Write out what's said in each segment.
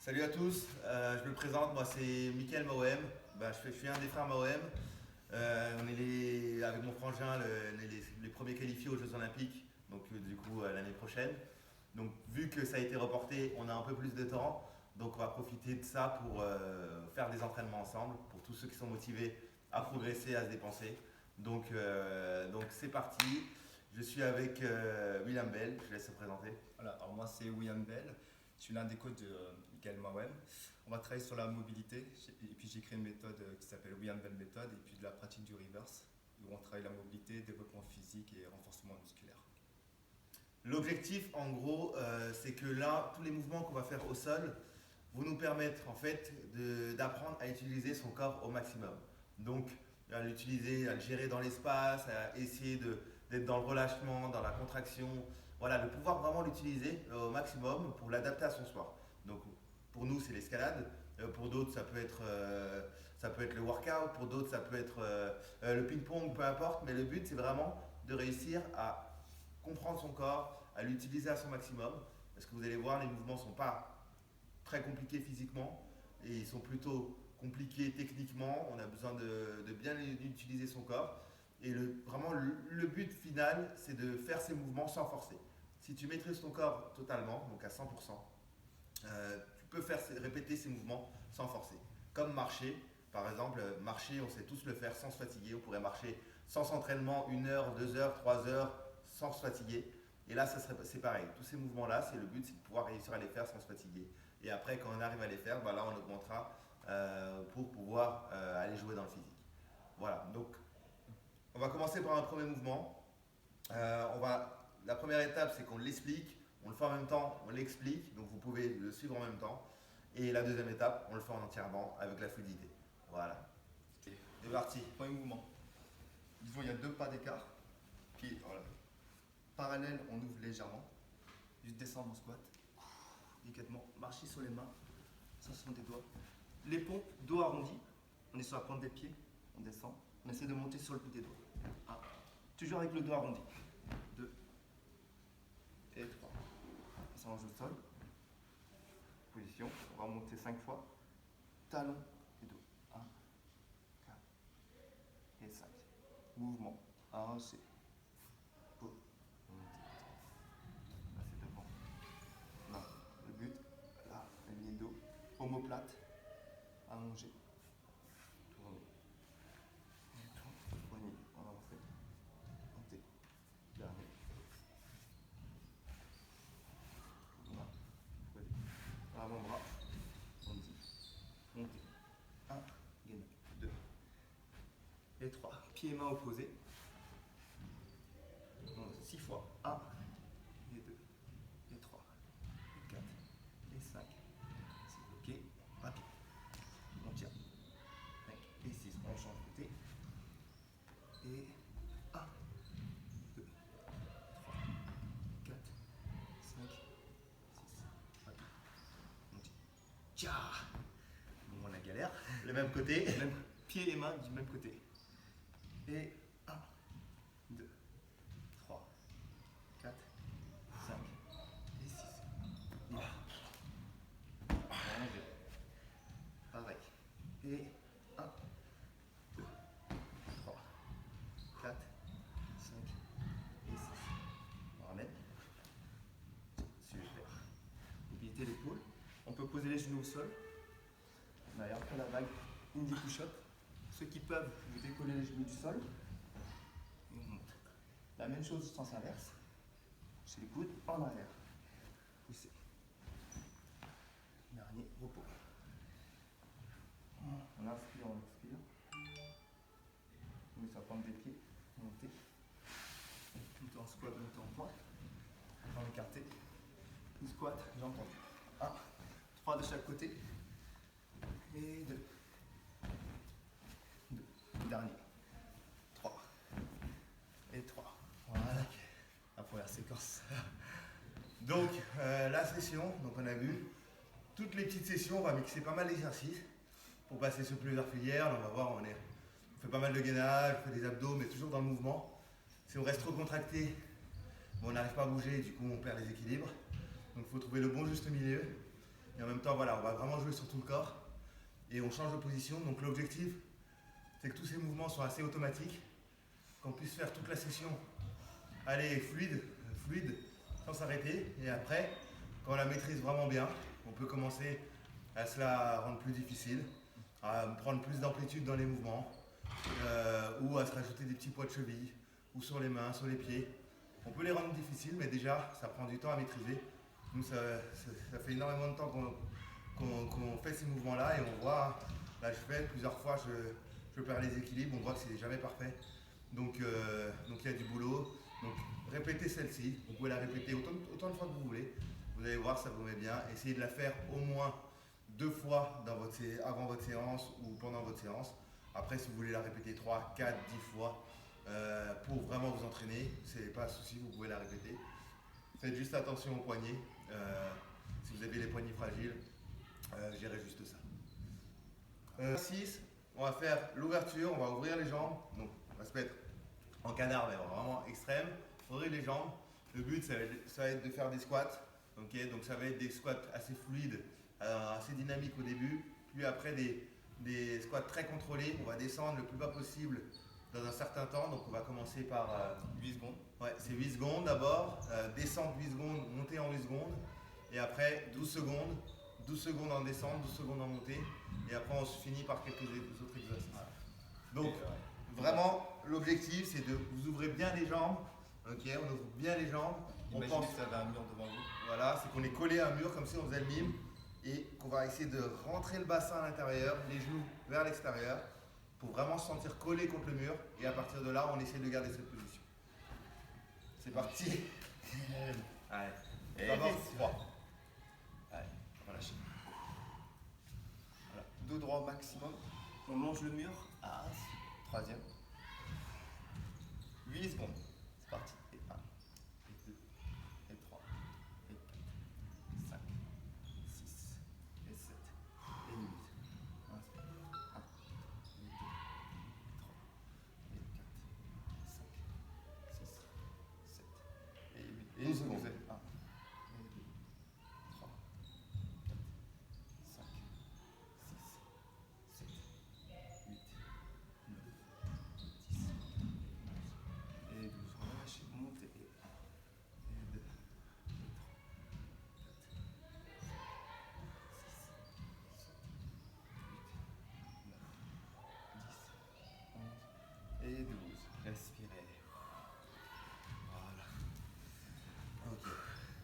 Salut à tous, je me présente, moi c'est Mickaël Mahoem. Je suis un des frères Mahoem. On est avec mon frangin les premiers qualifiés aux Jeux Olympiques, donc du coup l'année prochaine. Donc vu que ça a été reporté, on a un peu plus de temps, donc on va profiter de ça pour faire des entraînements ensemble, pour tous ceux qui sont motivés à progresser, à se dépenser. Donc c'est parti, je suis avec William Bell, je laisse se présenter. Voilà, alors moi c'est William Bell, je suis l'un des coachs de Mickaël Mahoem. On va travailler sur la mobilité et puis j'ai créé une méthode qui s'appelle William Bell Method et puis de la pratique du reverse où on travaille la mobilité, développement physique et renforcement musculaire. L'objectif, en gros, c'est que là, tous les mouvements qu'on va faire au sol vont nous permettre, en fait, d'apprendre à utiliser son corps au maximum. Donc, à l'utiliser, à le gérer dans l'espace, à essayer d'être dans le relâchement, dans la contraction. Voilà, de pouvoir vraiment l'utiliser au maximum pour l'adapter à son sport. Donc, pour nous, c'est l'escalade. Pour d'autres, ça peut être le workout. Pour d'autres, ça peut être le ping-pong, peu importe. Mais le but, c'est vraiment de réussir à comprendre son corps, à l'utiliser à son maximum. Parce que vous allez voir, les mouvements ne sont pas très compliqués physiquement et ils sont plutôt compliqués techniquement. On a besoin de bien utiliser son corps. Et vraiment, le but final, c'est de faire ces mouvements sans forcer. Si tu maîtrises ton corps totalement, donc à 100%, tu peux répéter ces mouvements sans forcer. Comme marcher, par exemple, marcher, on sait tous le faire sans se fatiguer. On pourrait marcher sans entraînement 1 heure, 2 heures, 3 heures, sans se fatiguer. Et là, c'est pareil. Tous ces mouvements-là, c'est le but, c'est de pouvoir réussir à les faire sans se fatiguer. Et après, quand on arrive à les faire, là, on augmentera pour pouvoir aller jouer dans le physique. Voilà. Donc, on va commencer par un premier mouvement. La première étape, c'est qu'on l'explique. On le fait en même temps, on l'explique. Donc, vous pouvez le suivre en même temps. Et la deuxième étape, on le fait en entièrement avec la fluidité. Voilà. Okay. C'est parti. Premier mouvement. Disons il y a 2 pas d'écart. Puis voilà. Parallèle, on ouvre légèrement. Juste descendre en squat. Délicatement. Marcher sur les mains. Ça sont des doigts. Les pompes, dos arrondi. On est sur la pointe des pieds. On descend. On essaie de monter sur le bout des doigts. 1. Toujours avec le dos arrondi. 2 et 3. On s'allonge au sol. Position. On va monter 5 fois. Talon et dos. 1, 4 et 5. Mouvement. Arraché. Pause. Là c'est devant. Là, le but. Là, la ligne dos. Omoplate. Allongé. Tourner. Poignet. Avancer. Monter. Dernier. Là. Avant-bras. On dit. Monter. 1. Gainer. 2. Et 3. Pieds et mains opposés. 6 fois. 1. Et 2. Et 3. Et 4. Et 5. C'est bloqué. Rapide. On tient. 5 et 6. On change de côté. Et 1, 2, 3, 4, 5, 6. Rapide. On tient. Tcha. Bon, on a galère. Le même côté. Même pieds et mains du même côté. Et 1, 2, 3, 4, 5 et 6. Et ranger. Pareil. Et 1, 2, 3, 4, 5 et 6. On ramène. Super. Mobilité l'épaule. On peut poser les genoux au sol. D'ailleurs, après la vague, indie push-up. Ceux qui peuvent, vous décollez les genoux du sol. Et on monte. La même chose, sens inverse. Chez les coudes, en arrière. Poussez. Dernier, repos. On inspire, on expire. On met sur la pointe des pieds. Montez. Montez en squat, montez en pointe. Jambes écartées. Ou squat, jambes tendues. 1, 3 de chaque côté. Et 2. 2. Dernier. 3. Et 3. Voilà. La première séquence. Donc, la session, donc on a vu, toutes les petites sessions, on va mixer pas mal d'exercices pour passer sur plusieurs filières. Là, on va voir, on fait pas mal de gainage, on fait des abdos, mais toujours dans le mouvement. Si on reste trop contracté, on n'arrive pas à bouger, du coup on perd les équilibres. Donc il faut trouver le bon juste milieu. Et en même temps, voilà, on va vraiment jouer sur tout le corps. Et on change de position. Donc l'objectif, c'est que tous ces mouvements soient assez automatiques, qu'on puisse faire toute la session aller fluide, sans s'arrêter. Et après, quand on la maîtrise vraiment bien, on peut commencer à se la rendre plus difficile, à prendre plus d'amplitude dans les mouvements, ou à se rajouter des petits poids de cheville, ou sur les mains, sur les pieds. On peut les rendre difficiles, mais déjà, ça prend du temps à maîtriser. Nous, ça fait énormément de temps qu'on fait ces mouvements-là, et on voit, là je fais plusieurs fois, je perds les équilibres, on voit que c'est jamais parfait. Donc il y a du boulot. Donc répétez celle-ci, vous pouvez la répéter autant de fois que vous voulez. Vous allez voir, ça vous met bien. Essayez de la faire au moins 2 fois avant votre séance ou pendant votre séance. Après, si vous voulez la répéter 3, 4, 10 fois pour vraiment vous entraîner, c'est pas un souci, vous pouvez la répéter. Faites juste attention aux poignets. Si vous avez les poignets fragiles, gérez juste ça. 6, on va faire l'ouverture, on va ouvrir les jambes. Donc, on va se mettre en canard, mais vraiment extrême. Ouvrir les jambes. Le but, ça va être de faire des squats. Okay, donc, ça va être des squats assez fluides, assez dynamiques au début. Puis après, des squats très contrôlés. On va descendre le plus bas possible dans un certain temps. Donc, on va commencer par 8 secondes. Ouais, c'est 8 secondes d'abord. Descendre 8 secondes, monter en 8 secondes. Et après, 12 secondes. 12 secondes en descente, 12 secondes en montée. Et après, on se finit par quelques autres exercices. Donc, vraiment, l'objectif, c'est de vous ouvrez bien les jambes. Ok, on ouvre bien les jambes. Imaginez que vous avez un mur devant vous. Voilà, c'est qu'on est collé à un mur comme si on faisait le mime. Et qu'on va essayer de rentrer le bassin à l'intérieur, les genoux vers l'extérieur, pour vraiment se sentir collé contre le mur. Et à partir de là, on essaie de garder cette position. C'est parti. Allez. Et d'abord 3. Allez, on va lâcher. Voilà. Dos droit au maximum. On longe le mur. Ah, 3e. 8 secondes. C'est parti. Et 1, et 2, et 3, et 4, 5, 6, et 7, et 8. 1, 1, 2, 3, et 4, 5, 6, 7, et 8. Et 12 secondes. 1, et 2, 3, 4, 5, 6, 7, 8, 9, 10, 11, et 12. Relâchez, montez. Et 1, et 2, et 3, 4, 5, 6, 7, 8, 9, 10, 11 et 12. Respirez. Voilà. Ok.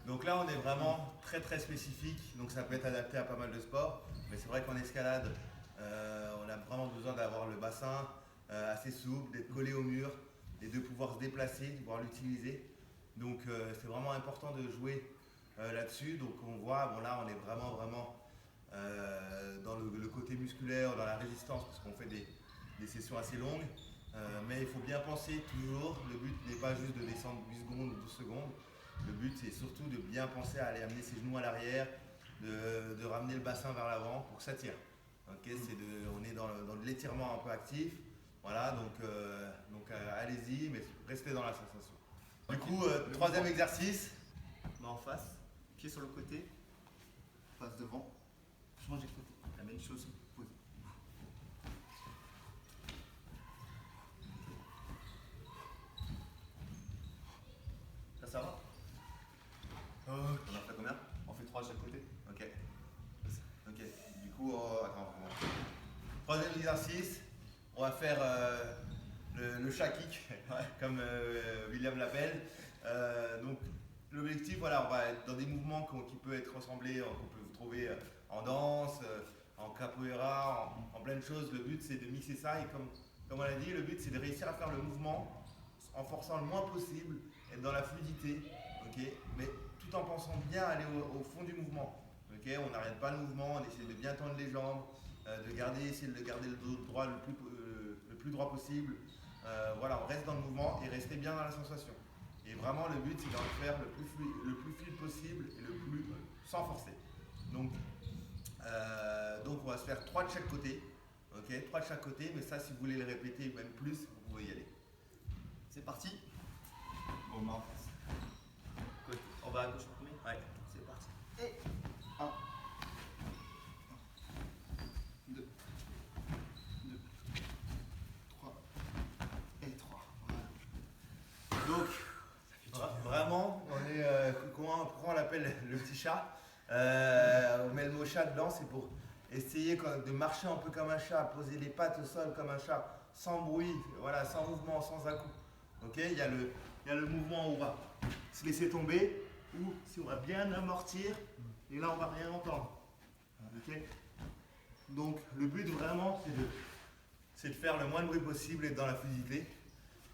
Donc là, on est vraiment très très spécifique. Donc ça peut être adapté à pas mal de sports. Mais c'est vrai qu'en escalade, on a vraiment besoin d'avoir le bassin assez souple, d'être collé au mur et de pouvoir se déplacer, de pouvoir l'utiliser. Donc c'est vraiment important de jouer là-dessus. Donc on voit, bon là, on est vraiment dans le côté musculaire, dans la résistance, parce qu'on fait des sessions assez longues. Mais il faut bien penser toujours, le but n'est pas juste de descendre 8 secondes ou 12 secondes. Le but, c'est surtout de bien penser à aller amener ses genoux à l'arrière, de ramener le bassin vers l'avant pour que ça tire. Okay, on est dans de l'étirement un peu actif. Voilà, donc allez-y, mais restez dans la sensation. Du coup, troisième exercice. Main en face, pied sur le côté, face devant, changez de côté. La même chose, posez. Ça va? On en fait combien? On fait 3 à chaque côté. Ok. Ok. Du coup, attends. Troisième exercice, on va faire le chat kick, comme William l'appelle. Donc, l'objectif, voilà, on va être dans des mouvements qui peuvent être ressemblés, qu'on peut vous trouver en danse, en capoeira, en plein de choses. Le but, c'est de mixer ça et comme on l'a dit, le but, c'est de réussir à faire le mouvement en forçant le moins possible, être dans la fluidité, ok, mais tout en pensant bien aller au fond du mouvement. Okay, on n'arrête pas le mouvement, on essaie de bien tendre les jambes, essayer de garder le dos droit le plus droit possible. Voilà, on reste dans le mouvement et rester bien dans la sensation. Et vraiment, le but, c'est d'en faire le plus fluide possible et le plus sans forcer. Donc, on va se faire 3 de chaque côté. Ok, 3 de chaque côté, mais ça, si vous voulez le répéter même plus, vous pouvez y aller. C'est parti. Bon, main en face. Côté. On va à gauche en premier. Ouais. C'est parti. Et 1, Donc, vraiment, on est, comment on l'appelle, le petit chat. On met le mot chat dedans, c'est pour essayer de marcher un peu comme un chat, poser les pattes au sol comme un chat, sans bruit, voilà, sans mouvement, sans à-coup. Ok, il y a le mouvement où on va se laisser tomber, ou si on va bien amortir, et là on va rien entendre. Ok, donc le but vraiment c'est de faire le moins de bruit possible et dans la fluidité.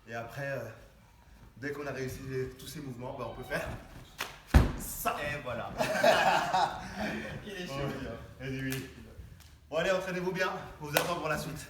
Et après, dès qu'on a réussi tous ces mouvements, on peut faire ça. Et voilà. Il est chaud. Oui. Bon allez, entraînez-vous bien, on vous attend pour la suite.